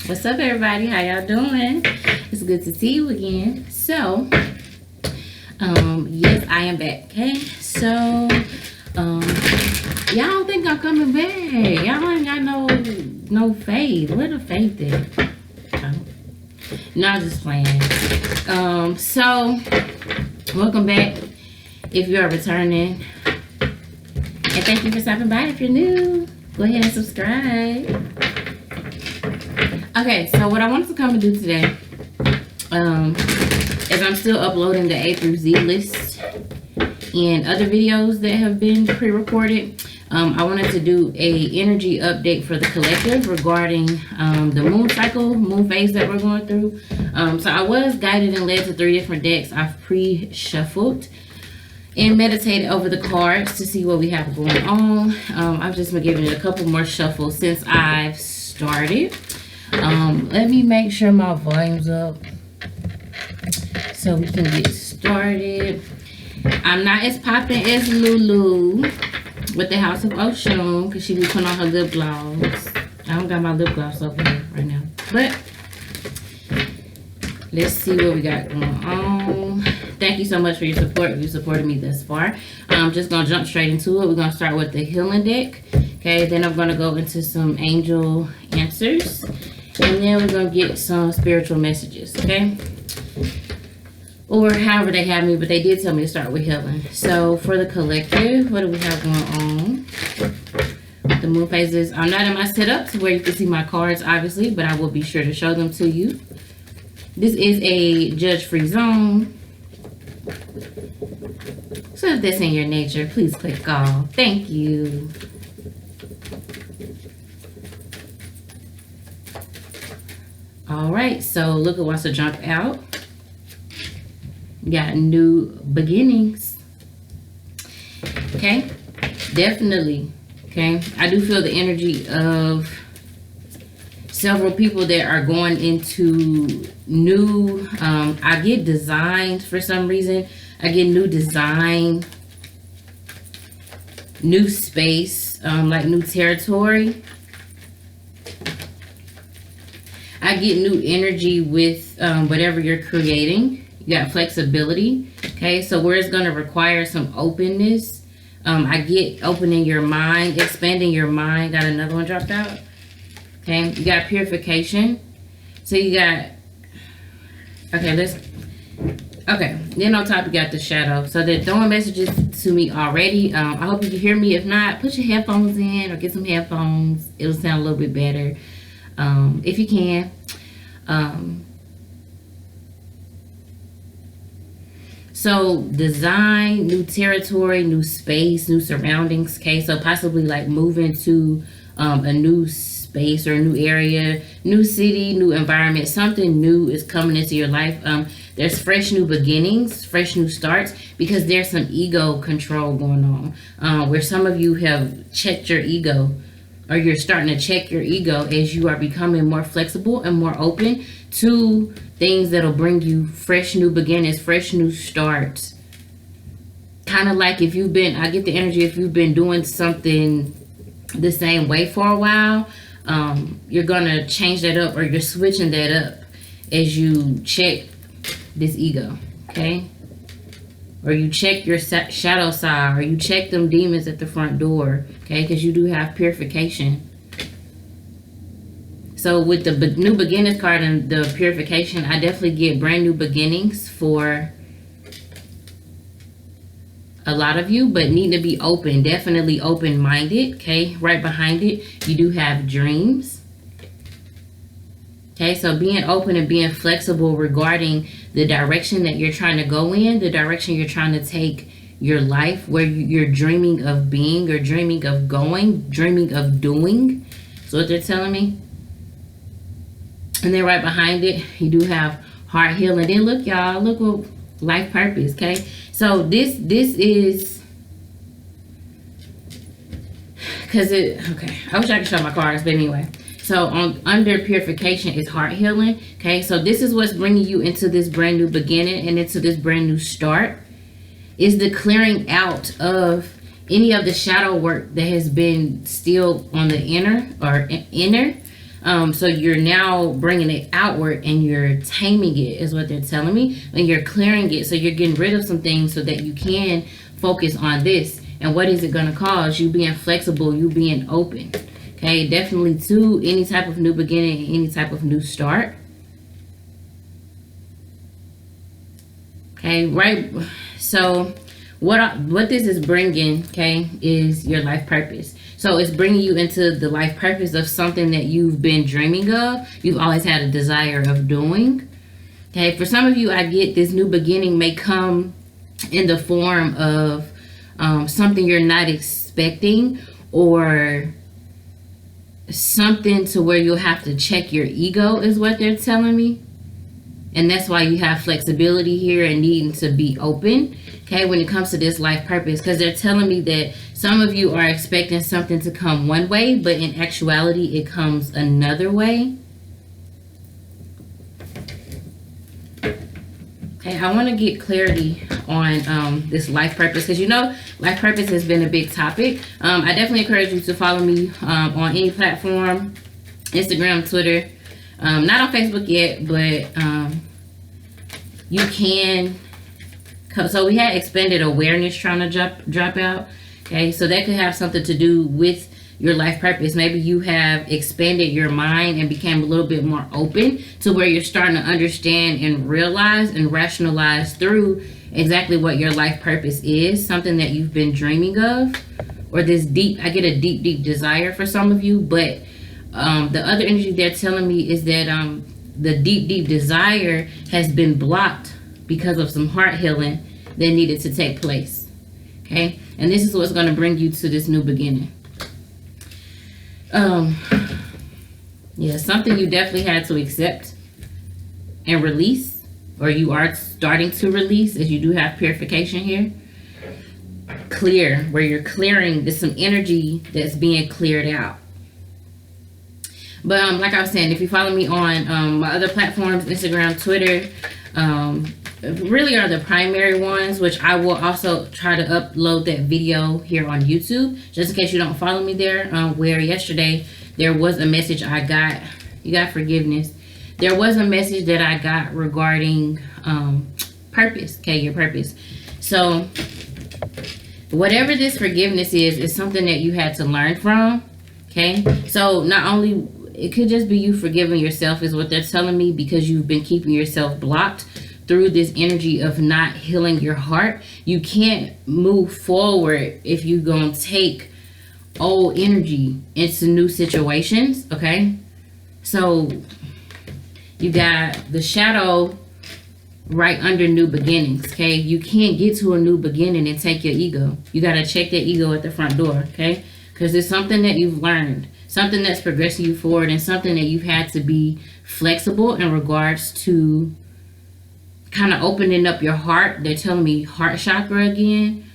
What's up, everybody? How y'all doing? It's good to see you again. So, yes, I am back. Okay, so, y'all don't think I'm coming back. Y'all ain't got no faith. Where the faith at? No, I'm just playing. So, welcome back if you are returning, and thank you for stopping by. If you're new, go ahead and subscribe. Okay, so what I wanted to come and do today, is I'm still uploading the A through Z list and other videos that have been pre-recorded. I wanted to do a energy update for the collective regarding the moon cycle, moon phase that we're going through. So I was guided and led to 3 different decks. I've pre-shuffled and meditated over the cards to see what we have going on. I've just been giving it a couple more shuffles since I've started. Let me make sure my volume's up so we can get started. I'm not as popping as Lulu with the House of Oshun because she be putting on her lip gloss. I don't got my lip gloss over here right now, but let's see what we got going on. Thank you so much for your support. You supported me thus far. I'm just gonna jump straight into it. We're gonna start with the healing deck. Okay, then I'm gonna go into some angel answers, and then we're gonna get some spiritual messages. Okay, or however they have me, but they did tell me to start with healing. So for the collective, what do we have going on? The moon phases. I'm not in my setup to where you can see my cards, obviously, but I will be sure to show them to you. This is a judge-free zone. So if that's in your nature, please click all. Thank you. All right, so look at what's to jump out. We got new beginnings. Okay, definitely. Okay, I do feel the energy of several people that are going into new, I get designs for some reason. I get new design, new space, like new territory. I get new energy with whatever you're creating. You got flexibility. Okay, so where it's going to require some openness, I get opening your mind, expanding your mind. Got another one dropped out. Okay, you got purification. So you got, okay, then on top you got the shadow. So they're throwing messages to me already. I hope you can hear me. If not, put your headphones in or get some headphones. It'll sound a little bit better if you can. So design, new territory, new space, new surroundings. Okay, so possibly like moving to a new space or a new area, new city, new environment. Something new is coming into your life. There's fresh new beginnings, fresh new starts, because there's some ego control going on, where some of you have checked your ego, or you're starting to check your ego as you are becoming more flexible and more open to things that'll bring you fresh new beginnings, fresh new starts. Kind of like if you've been, I get the energy, if you've been doing something the same way for a while, you're gonna change that up, or you're switching that up as you check this ego. Okay, or you check your shadow side, or you check them demons at the front door. Okay, because you do have purification. So with the new beginnings card and the purification, I definitely get brand new beginnings for a lot of you, but need to be open, definitely open-minded. Okay, right behind it, you do have dreams. Okay, so being open and being flexible regarding the direction that you're trying to go in, the direction you're trying to take your life, where you're dreaming of being, or dreaming of going, dreaming of doing. So what they're telling me. And then right behind it, you do have heart healing. Then look, y'all, look what life purpose. Okay, so this is because it, okay, I wish I could show my cards, but anyway. So under purification is heart healing. Okay, so this is what's bringing you into this brand new beginning and into this brand new start, is the clearing out of any of the shadow work that has been still on the inner. So you're now bringing it outward and you're taming it, is what they're telling me. And you're clearing it. So you're getting rid of some things so that you can focus on this. And what is it going to cause? You being flexible, you being open. Okay, definitely to any type of new beginning, any type of new start. Okay, right. So what this is bringing, okay, is your life purpose. So it's bringing you into the life purpose of something that you've been dreaming of. You've always had a desire of doing. Okay, for some of you, I get this new beginning may come in the form of something you're not expecting, or something to where you'll have to check your ego, is what they're telling me. And that's why you have flexibility here and needing to be open, okay, when it comes to this life purpose. Because they're telling me that some of you are expecting something to come one way, but in actuality, it comes another way. Okay, I want to get clarity on this life purpose, because you know life purpose has been a big topic. I definitely encourage you to follow me on any platform, Instagram, Twitter. Not on Facebook yet, but you can. So we had expanded awareness trying to drop out. Okay, so that could have something to do with your life purpose. Maybe you have expanded your mind and became a little bit more open to where you're starting to understand and realize and rationalize through exactly what your life purpose is, something that you've been dreaming of, or this deep, I get a deep desire for some of you. But the other energy they're telling me is that the deep desire has been blocked because of some heart healing that needed to take place. Okay, and this is what's going to bring you to this new beginning. Yeah, something you definitely had to accept and release, or you are starting to release, as you do have purification here. Clear, where you're clearing, there's some energy that's being cleared out. But like I was saying, if you follow me on my other platforms, Instagram, Twitter, really are the primary ones, which I will also try to upload that video here on YouTube, just in case you don't follow me there, where yesterday there was a message I got. You got forgiveness. There was a message that I got regarding purpose, okay, your purpose. So whatever this forgiveness is something that you had to learn from, okay? So not only, it could just be you forgiving yourself, is what they're telling me, because you've been keeping yourself blocked through this energy of not healing your heart. You can't move forward if you're going to take old energy into new situations, okay? So you got the shadow right under new beginnings, okay? You can't get to a new beginning and take your ego. You got to check that ego at the front door, okay? Because it's something that you've learned, something that's progressing you forward, and something that you've had to be flexible in regards to kind of opening up your heart. They're telling me heart chakra again,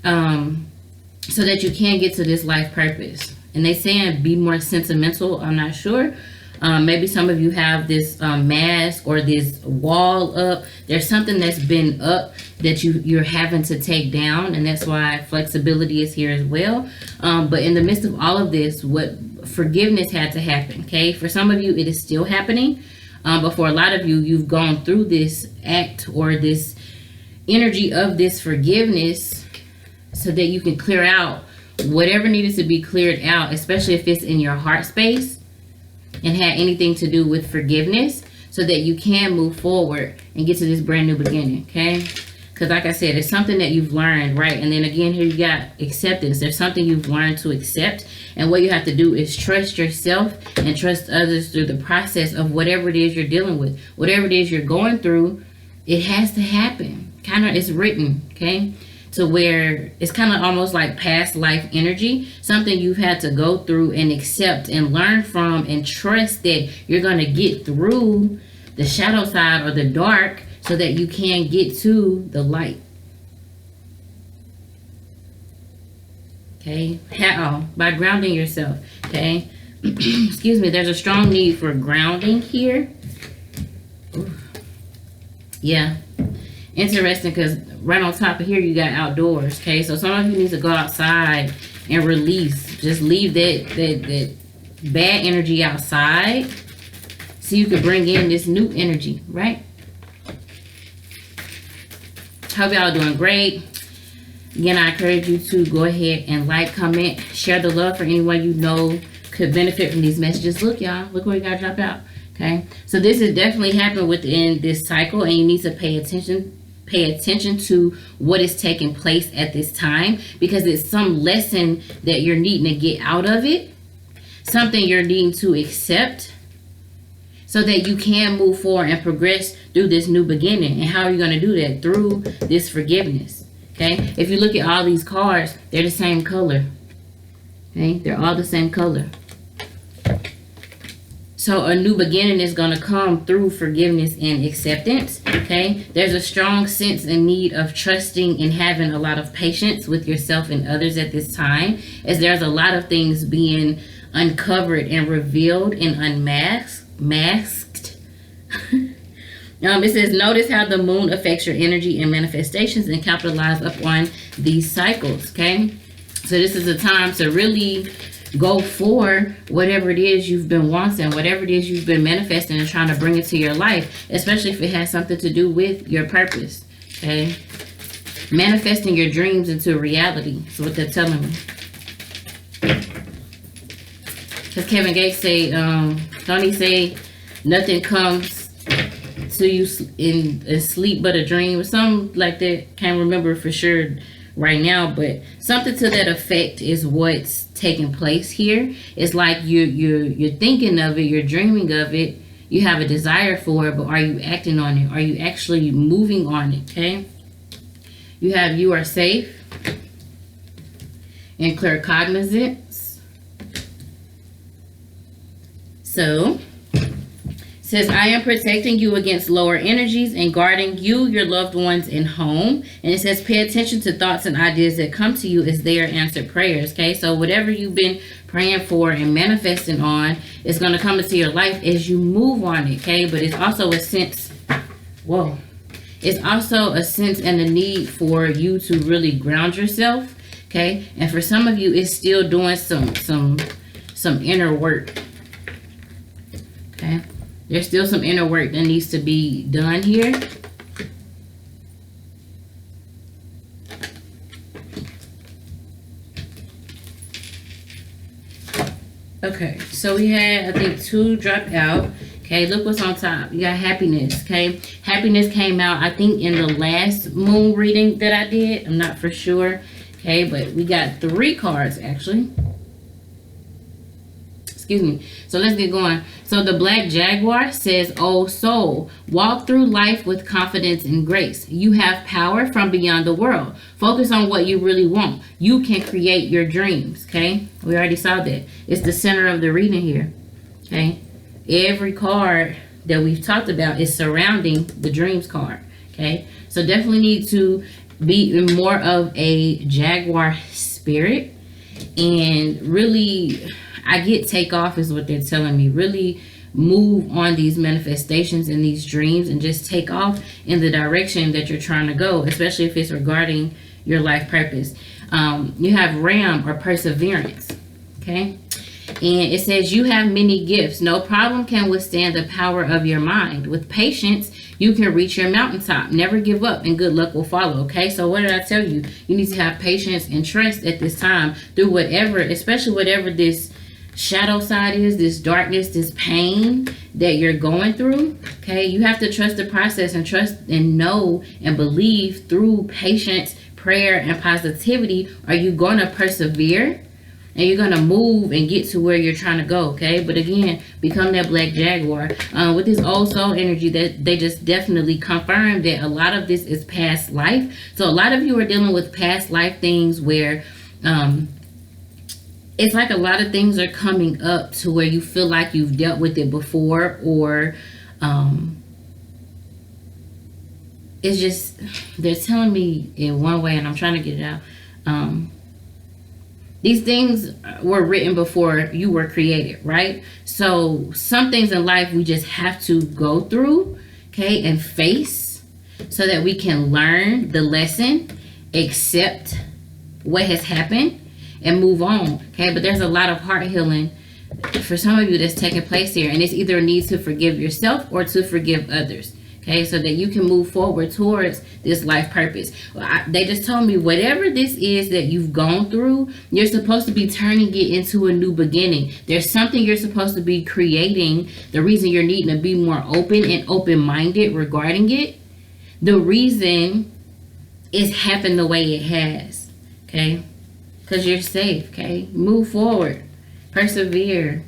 so that you can get to this life purpose. And they saying be more sentimental. I'm not sure. Maybe some of you have this mask or this wall up. There's something that's been up that you're having to take down, and that's why flexibility is here as well. But in the midst of all of this, what forgiveness had to happen, okay? For some of you, it is still happening. But for a lot of you, you've gone through this act or this energy of this forgiveness so that you can clear out whatever needed to be cleared out, especially if it's in your heart space and had anything to do with forgiveness, so that you can move forward and get to this brand new beginning, okay? Because like I said, it's something that you've learned, right? And then again, here you got acceptance. There's something you've learned to accept. And what you have to do is trust yourself and trust others through the process of whatever it is you're dealing with. Whatever it is you're going through, it has to happen. Kind of, it's written, okay? To where it's kind of almost like past life energy. Something you've had to go through and accept and learn from, and trust that you're going to get through the shadow side or the dark, so that you can get to the light. Okay, how? By grounding yourself. Okay, excuse me, there's a strong need for grounding here. Ooh. Yeah, interesting, because right on top of here you got outdoors. Okay, so some of you need to go outside and release. Just leave that bad energy outside so you can bring in this new energy, right? Hope y'all doing great. Again, I encourage you to go ahead and like, comment, share the love for anyone you know could benefit from these messages. Look, y'all, look where you got to drop out. Okay, so this is definitely happening within this cycle, and you need to pay attention to what is taking place at this time, because it's some lesson that you're needing to get out of it, something you're needing to accept, so that you can move forward and progress through this new beginning. And how are you going to do that? Through this forgiveness. Okay, if you look at all these cards, they're the same color. Okay, they're all the same color. So a new beginning is going to come through forgiveness and acceptance. Okay, there's a strong sense and need of trusting and having a lot of patience with yourself and others at this time, as there's a lot of things being uncovered and revealed and masked. It says, notice how the moon affects your energy and manifestations, and capitalize upon these cycles. Okay, so this is a time to really go for whatever it is you've been wanting, whatever it is you've been manifesting and trying to bring into your life, especially if it has something to do with your purpose. Okay, manifesting your dreams into reality. So what they're telling me. Because Kevin Gates say, don't he say, nothing comes to you in sleep but a dream, or something like that. Can't remember for sure right now, but something to that effect is what's taking place here. It's like you're thinking of it, you're dreaming of it, you have a desire for it, but are you acting on it? Are you actually moving on it? Okay, you have, you are safe and clear cognizance. So says, I am protecting you against lower energies and guarding you, your loved ones, and home. And it says, pay attention to thoughts and ideas that come to you as they are answered prayers. Okay, so whatever you've been praying for and manifesting on is going to come into your life as you move on it. Okay, but it's also a sense, it's also a sense and a need for you to really ground yourself. Okay, and for some of you, it's still doing some inner work. Okay, there's still some inner work that needs to be done here. Okay, so we had, I think, 2 dropped out. Okay, look what's on top. You got happiness. Okay, happiness came out, I think, in the last moon reading that I did. I'm not for sure. Okay, but we got 3 cards actually. Excuse me. So let's get going. So the Black Jaguar says, oh soul, walk through life with confidence and grace. You have power from beyond the world. Focus on what you really want. You can create your dreams. Okay, we already saw that. It's the center of the reading here. Okay, every card that we've talked about is surrounding the dreams card. Okay, so definitely need to be in more of a Jaguar spirit, and really, I get take off is what they're telling me. Really move on these manifestations and these dreams, and just take off in the direction that you're trying to go, especially if it's regarding your life purpose. You have Ram, or perseverance. Okay, and it says, you have many gifts. No problem can withstand the power of your mind. With patience, you can reach your mountaintop. Never give up, and good luck will follow. Okay, so what did I tell you? You need to have patience and trust at this time through whatever, especially whatever this shadow side is, this darkness, this pain that you're going through. Okay, you have to trust the process, and trust and know and believe through patience, prayer, and positivity. Are you going to persevere? And you're going to move and get to where you're trying to go. Okay, but again, become that Black Jaguar. With this old soul energy, that they just definitely confirm that a lot of this is past life. So a lot of you are dealing with past life things where it's like a lot of things are coming up to where you feel like you've dealt with it before, or it's just, they're telling me in one way, and I'm trying to get it out. These things were written before you were created, right? So some things in life we just have to go through, okay, and face, so that we can learn the lesson, accept what has happened, and move on. Okay, but there's a lot of heart healing for some of you that's taking place here, and it's either a need to forgive yourself or to forgive others. Okay, so that you can move forward towards this life purpose. They just told me whatever this is that you've gone through, you're supposed to be turning it into a new beginning. There's something you're supposed to be creating. The reason you're needing to be more open and open-minded regarding it, the reason it's happened the way it has. Okay, because you're safe. Okay, move forward, persevere.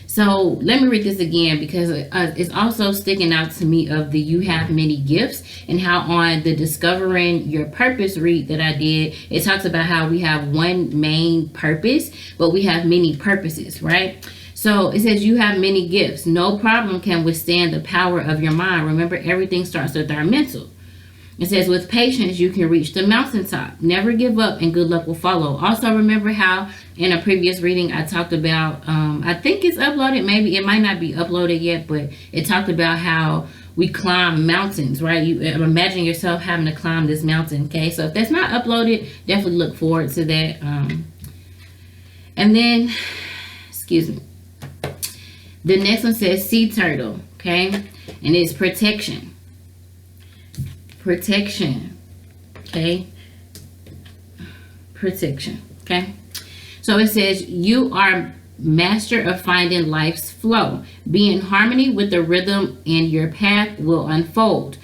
So let me read this again, because it's also sticking out to me of the you have many gifts, and how on the discovering your purpose read that I did, it talks about how we have one main purpose, but we have many purposes, right? So it says you have many gifts. No problem can withstand the power of your mind. Remember, everything starts with our mental. It says, with patience, you can reach the mountaintop. Never give up and good luck will follow. Also, remember how in a previous reading I talked about, I think it's uploaded, maybe it might not be uploaded yet, but it talked about how we climb mountains, right? You imagine yourself having to climb this mountain, okay? So if that's not uploaded, definitely look forward to that. And then, excuse me, the next one says sea turtle, okay? And it's protection. Protection, okay? Protection, okay? So it says you are master of finding life's flow. Be in harmony with the rhythm and your path will unfold.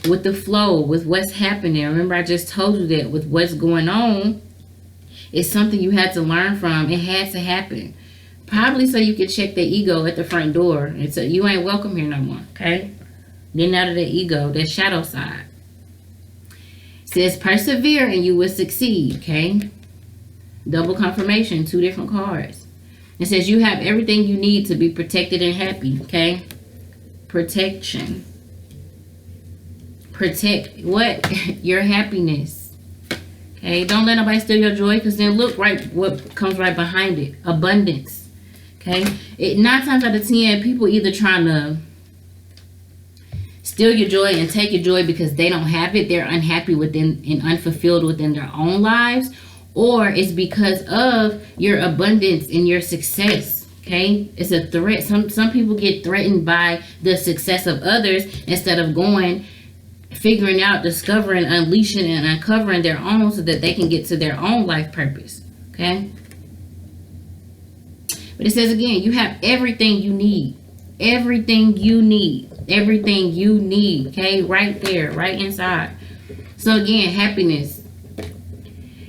With the flow, with what's happening. Remember, I just told you that with what's going on, it's something you had to learn from. It had to happen. Probably so you could check the ego at the front door and say, you ain't welcome here no more, okay? Getting out of the ego, that shadow side. It says persevere and you will succeed, okay? Double confirmation, 2 different cards. It says you have everything you need to be protected and happy, okay? Protection. Protect what? Your happiness. Okay, don't let nobody steal your joy, because then look right what comes right behind it. Abundance. Okay? 9 times out of 10, people either trying to steal your joy and take your joy because they don't have it. They're unhappy within and unfulfilled within their own lives. Or it's because of your abundance and your success. Okay? It's a threat. Some people get threatened by the success of others instead of going, figuring out, discovering, unleashing, and uncovering their own so that they can get to their own life purpose. Okay? But it says again, you have everything you need. Everything you need. Everything you need. Okay? Right there. Right inside. So again, happiness.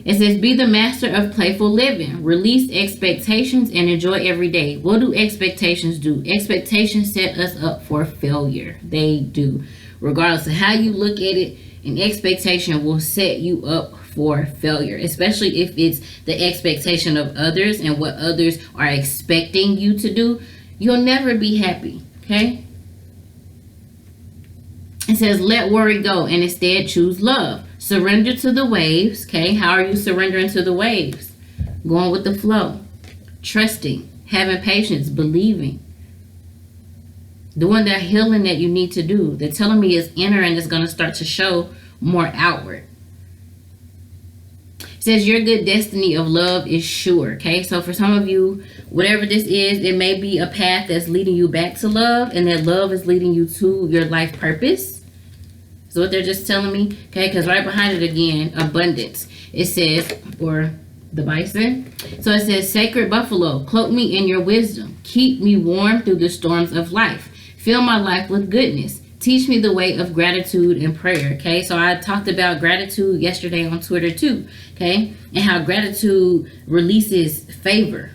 It says, be the master of playful living. Release expectations and enjoy every day. What do expectations do? Expectations set us up for failure. They do. Regardless of how you look at it, an expectation will set you up for failure. Especially if it's the expectation of others and what others are expecting you to do. You'll never be happy. Okay? It says, let worry go and instead choose love. Surrender to the waves. Okay, how are you surrendering to the waves? Going with the flow. Trusting. Having patience. Believing. Doing that healing that you need to do. They're telling me it's inner and it's going to start to show more outward. It says your good destiny of love is sure. Okay, so for some of you, whatever this is, it may be a path that's leading you back to love, and that love is leading you to your life purpose. So what they're just telling me, okay, because right behind it again, abundance. It says, or the bison. So it says, sacred buffalo, cloak me in your wisdom. Keep me warm through the storms of life. Fill my life with goodness. Teach me the way of gratitude and prayer, okay? So I talked about gratitude yesterday on Twitter too, okay? And how gratitude releases favor.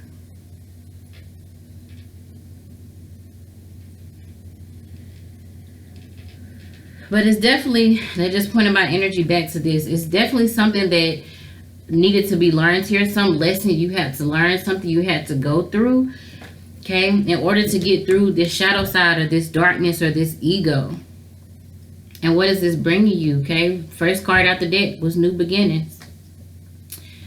But it's definitely, they just pointed my energy back to this. It's definitely something that needed to be learned here. Some lesson you had to learn, something you had to go through, okay, in order to get through this shadow side or this darkness or this ego. And what is this bringing you, okay? First card out the deck was new beginnings.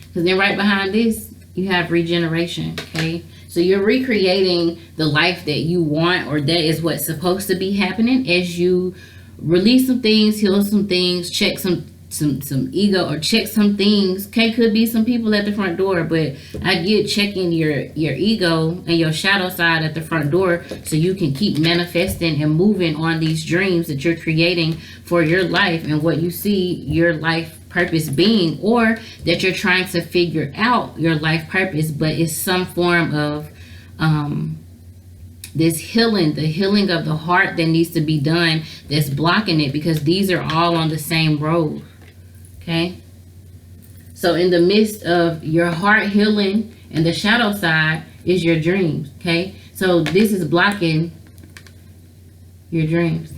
Because then right behind this, you have regeneration, okay? So you're recreating the life that you want, or that is what's supposed to be happening as you release some things, heal some things, check some some ego, or check some things. Okay, could be some people at the front door, but I get checking your ego and your shadow side at the front door, so you can keep manifesting and moving on these dreams that you're creating for your life and what you see your life purpose being, or that you're trying to figure out your life purpose, but it's some form of this healing, the healing of the heart that needs to be done, that's blocking it, because these are all on the same road. Okay, so in the midst of your heart healing and the shadow side is your dreams. Okay, so this is blocking your dreams.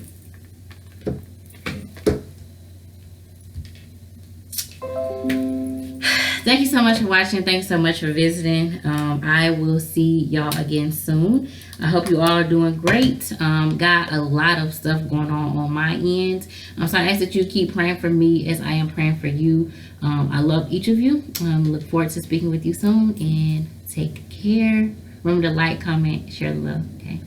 Thank you so much for watching. Thanks so much for visiting. I will see y'all again soon. I hope you all are doing great. Got a lot of stuff going on my end. So I ask that you keep praying for me as I am praying for you. I love each of you. Look forward to speaking with you soon, and take care. Remember to like, comment, share the love. Okay.